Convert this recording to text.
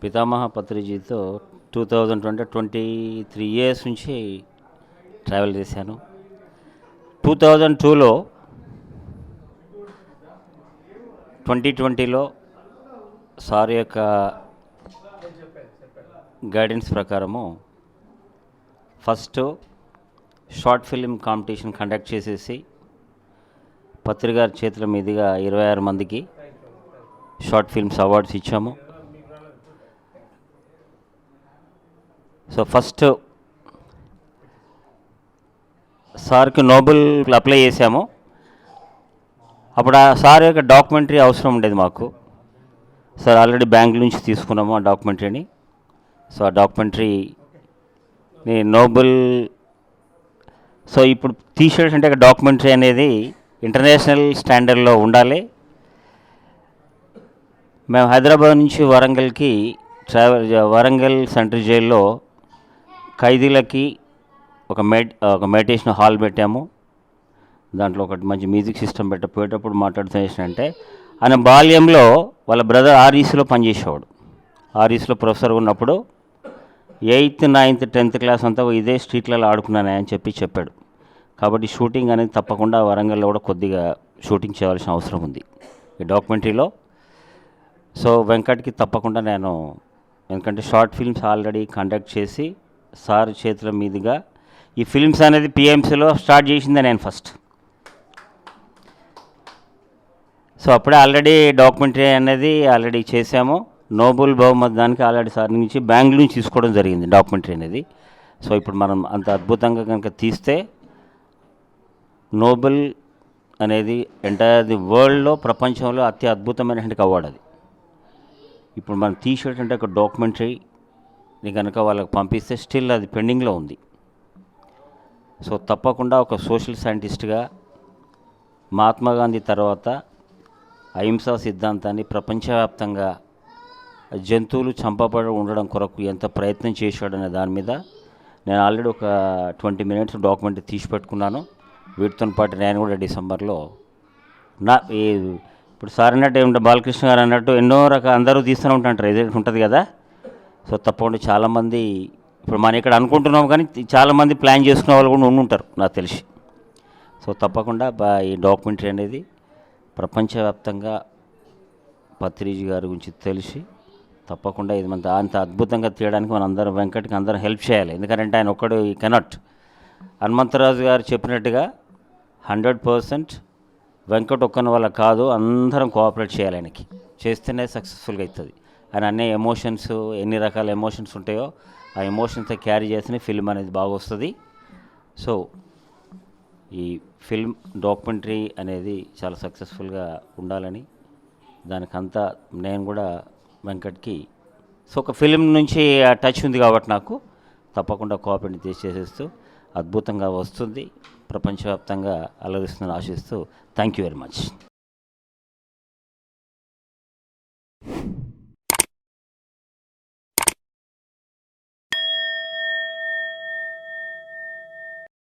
పితామహ పత్రిజీతో 23 ఇయర్స్ నుంచి ట్రావెల్ చేశాను. 2002లో 2020లో సార్ యొక్క గైడెన్స్ ప్రకారము first short film competition conduct చేసేసి పత్రిగారి చేతుల మీదుగా 26 మందికి షార్ట్ ఫిల్మ్స్ అవార్డ్స్ ఇచ్చాము. సో ఫస్ట్ సార్కి నోబెల్ అప్లై చేశాము. అప్పుడు ఆ సార్ యొక్క డాక్యుమెంటరీ అవసరం ఉండేది మాకు. సార్ ఆల్రెడీ బెంగళూరు నుంచి తీసుకున్నాము ఆ డాక్యుమెంటరీని. సో ఆ డాక్యుమెంటరీని నోబెల్ సో ఇప్పుడు తీసేటంటే డాక్యుమెంటరీ అనేది ఇంటర్నేషనల్ స్టాండర్డ్లో ఉండాలి. మేము హైదరాబాద్ నుంచి వరంగల్కి వరంగల్ సెంట్రల్ జైల్లో ఖైదీలకి ఒక మెడిటేషన్ హాల్ పెట్టాము. దాంట్లో ఒకటి మంచి మ్యూజిక్ సిస్టమ్ పోయేటప్పుడు మాట్లాడుతూ చేసినంటే ఆయన బాల్యంలో వాళ్ళ బ్రదర్ ఆర్ఈసీలో పనిచేసేవాడు. ఆర్ఈసీలో ప్రొఫెసర్ ఉన్నప్పుడు 8th, 9th, 10th క్లాస్ అంతా ఇదే స్ట్రీట్లలో ఆడుకున్నాను అని చెప్పాడు. కాబట్టి షూటింగ్ అనేది తప్పకుండా వరంగల్లో కూడా కొద్దిగా షూటింగ్ చేయాల్సిన అవసరం ఉంది ఈ డాక్యుమెంటరీలో. సో వెంకట్కి తప్పకుండా నేను, ఎందుకంటే షార్ట్ ఫిల్మ్స్ ఆల్రెడీ కండక్ట్ చేసి సార్ చేతుల మీదుగా ఈ ఫిల్మ్స్ అనేది పిఎంసీలో స్టార్ట్ చేసిందే నేను ఫస్ట్. సో అప్పుడే ఆల్రెడీ డాక్యుమెంటరీ అనేది ఆల్రెడీ చేశాము. నోబెల్ బహుమతి దానికి ఆల్రెడీ సార్ నుంచి బెంగళూరు నుంచి తీసుకోవడం జరిగింది డాక్యుమెంటరీ అనేది. సో ఇప్పుడు మనం అంత అద్భుతంగా కనుక తీస్తే నోబెల్ అనేది ఎంటైర్ ది వరల్డ్లో, ప్రపంచంలో అతి అద్భుతమైనటువంటి అవార్డు అది. ఇప్పుడు మనం తీసేటంటే ఒక డాక్యుమెంటరీని కనుక వాళ్ళకి పంపిస్తే స్టిల్ అది పెండింగ్లో ఉంది. సో తప్పకుండా ఒక సోషల్ సైంటిస్ట్గా మహాత్మా గాంధీ తర్వాత అహింసా సిద్ధాంతాన్ని ప్రపంచవ్యాప్తంగా జంతువులు చంపబడి ఉండడం కొరకు ఎంత ప్రయత్నం చేశాడనే దాని మీద నేను ఆల్రెడీ ఒక 20 minutes డాక్యుమెంటరీ తీసి పెట్టుకున్నాను. వీటితో పాటు నేను కూడా డిసెంబర్లో ఇప్పుడు సార్ అన్నట్టు ఏమిటో బాలకృష్ణ గారు అన్నట్టు ఎన్నో అందరూ తీస్తూనే ఉంటారు, ఇది ఉంటుంది కదా. సో తప్పకుండా చాలామంది ఇప్పుడు మనం ఇక్కడ అనుకుంటున్నాం కానీ చాలామంది ప్లాన్ చేసుకునే వాళ్ళు కూడా ఉంటారు నాకు తెలిసి. సో తప్పకుండా ఈ డాక్యుమెంటరీ అనేది ప్రపంచవ్యాప్తంగా పత్రిజీ గారి గురించి తెలిసి తప్పకుండా ఇది అంత అద్భుతంగా తీయడానికి మనం అందరం వెంకట్కి అందరం హెల్ప్ చేయాలి. ఎందుకంటే ఆయన ఒక్కడు ఈ కెనాట్. హనుమంతరాజు గారు చెప్పినట్టుగా 100% వెంకట్ ఒక్కని వల్ల కాదు, అందరం కోఆపరేట్ చేయాలి. ఆయనకి చేస్తేనే సక్సెస్ఫుల్గా అవుతుంది. ఆయన అన్ని ఎమోషన్స్, ఎన్ని రకాల ఎమోషన్స్ ఉంటాయో ఆ ఎమోషన్స్తో క్యారీ చేస్తేనే ఫిల్మ్ అనేది బాగా వస్తుంది. సో ఈ ఫిల్మ్ డాక్యుమెంటరీ అనేది చాలా సక్సెస్ఫుల్గా ఉండాలని దానికంతా నేను కూడా వెంకట్కి సో ఒక ఫిల్మ్ నుంచి ఆ టచ్ ఉంది కాబట్టి నాకు తప్పకుండా కోఆపరేట్ చేసేస్తూ అద్భుతంగా వస్తుంది, ప్రపంచవ్యాప్తంగా అలరిస్తుందని ఆశిస్తూ థ్యాంక్ యూ వెరీ మచ్.